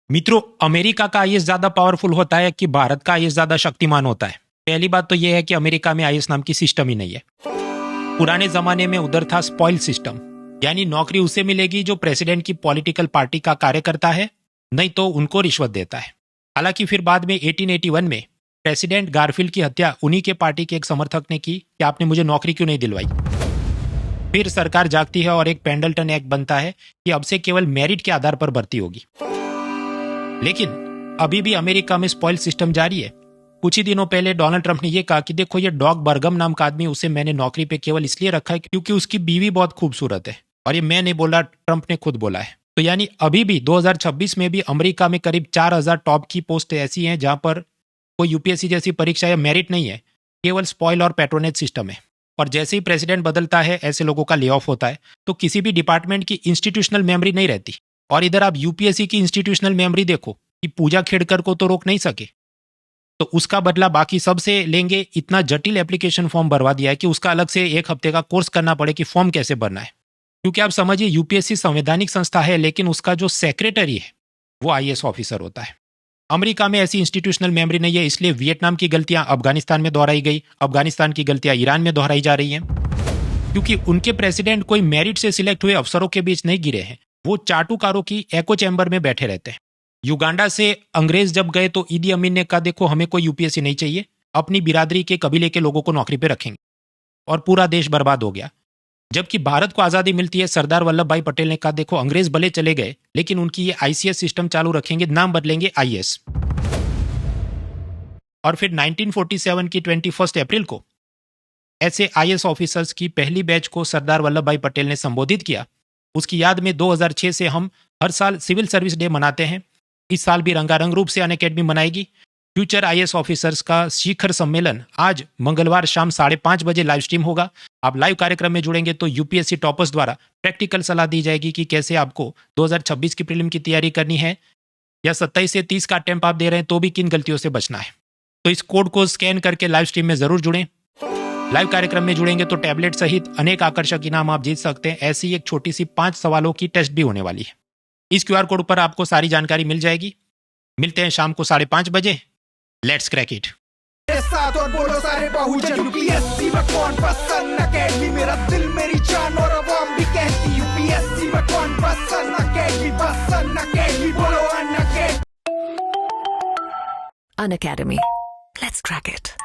मित्रों, अमेरिका का आईएएस ज्यादा पावरफुल होता है कि भारत का आईएएस ज्यादा शक्तिमान होता है? पहली बात तो यह है कि अमेरिका में आईएएस नाम की सिस्टम ही नहीं है। पुराने जमाने में उधर था स्पॉइल सिस्टम, यानी नौकरी उसे मिलेगी जो प्रेसिडेंट की पॉलिटिकल पार्टी का कार्य करता है, नहीं तो उनको रिश्वत देता है। हालांकि फिर बाद में 1881 में प्रेसिडेंट गारफील्ड की हत्या उन्हीं के पार्टी के एक समर्थक ने की कि आपने मुझे नौकरी क्यों नहीं दिलवाई। फिर सरकार जागती है और एक पेंडल्टन एक्ट बनता है कि अब से केवल मेरिट के आधार पर भर्ती होगी। लेकिन अभी भी अमेरिका में स्पॉइल सिस्टम जारी है। कुछ ही दिनों पहले डोनाल्ड ट्रंप ने यह कहा कि देखो, ये डॉग बर्गम नाम का आदमी, उसे मैंने नौकरी पे केवल इसलिए रखा है क्योंकि उसकी बीवी बहुत खूबसूरत है। और ये मैं नहीं बोला, ट्रंप ने खुद बोला है। तो यानी अभी भी 2026 में भी अमेरिका में करीब 4000 टॉप की पोस्ट ऐसी हैं जहां पर कोई यूपीएससी जैसी परीक्षा या मेरिट नहीं है, केवल स्पॉइल और पैट्रोनेज सिस्टम है। और जैसे ही प्रेसिडेंट बदलता है, ऐसे लोगों का ले ऑफ होता है, तो किसी भी डिपार्टमेंट की इंस्टीट्यूशनल मेमोरी नहीं रहती। और इधर आप यूपीएससी की इंस्टीट्यूशनल मेमोरी देखो कि पूजा खेड़कर को तो रोक नहीं सके, तो उसका बदला बाकी सबसे लेंगे। इतना जटिल एप्लीकेशन फॉर्म भरवा दिया है कि उसका अलग से 1 हफ्ते का कोर्स करना पड़े कि फॉर्म कैसे भरना है। क्योंकि आप समझिए, यूपीएससी संवैधानिक संस्था है, लेकिन उसका जो सेक्रेटरी है वो आईएएस ऑफिसर होता है। अमेरिका में ऐसी इंस्टीट्यूशनल मेमोरी नहीं है, इसलिए वियतनाम की गलतियां अफगानिस्तान में दोहराई गई, अफगानिस्तान की गलतियां ईरान में दोहराई जा रही हैं। क्योंकि उनके प्रेसिडेंट कोई मेरिट से सिलेक्ट हुए अफसरों के बीच नहीं गिरे हैं, वो चाटुकारों की एको चैम्बर में बैठे रहते हैं। युगांडा से अंग्रेज जब गए तो ईदी अमीन ने कहा, देखो हमें कोई यूपीएससी नहीं चाहिए, अपनी बिरादरी के कबीले के लोगों को नौकरी पे रखेंगे। और पूरा देश बर्बाद हो गया। जबकि भारत को आजादी मिलती है, सरदार वल्लभ भाई पटेल ने कहा, देखो अंग्रेज भले चले गए लेकिन उनकी ये आईसीएस सिस्टम चालू रखेंगे, नाम बदलेंगे आईएएस। और फिर 1947 की 21 अप्रैल को ऐसे आईएएस ऑफिसर्स की पहली बैच को सरदार वल्लभ भाई पटेल ने संबोधित किया। उसकी याद में 2006 से हम हर साल सिविल सर्विस डे मनाते हैं। इस साल भी रंगारंग रूप से अनअकैडमी मनाएगी। फ्यूचर आईएएस ऑफिसर्स का शिखर सम्मेलन आज मंगलवार शाम 5:30 बजे लाइव स्ट्रीम होगा। आप लाइव कार्यक्रम में जुड़ेंगे तो यूपीएससी टॉपर्स द्वारा प्रैक्टिकल सलाह दी जाएगी कि कैसे आपको 2026 की प्रीलिम की तैयारी करनी है, या 27 से 30 का अटेम्प्ट आप दे रहे हैं तो भी किन गलतियों से बचना है। तो इस कोड को स्कैन करके लाइव स्ट्रीम में जरूर जुड़ें। लाइव कार्यक्रम में जुड़ेंगे तो टैबलेट सहित अनेक आकर्षक इनाम आप जीत सकते हैं। ऐसी एक छोटी सी 5 सवालों की टेस्ट भी होने वाली है। इस क्यूआर कोड पर आपको सारी जानकारी मिल जाएगी। मिलते हैं शाम को 5:30 बजे। Let's crack it. साथ और बोलो सारे बहुजन, यूपीएससी में कौन पसंद अकेडमी, मेरा दिल मेरी जान और आवाम भी कहती, यूपीएससी में कौन पसंद अकेडमी, बोलो अन academy. An Academy. Let's crack it.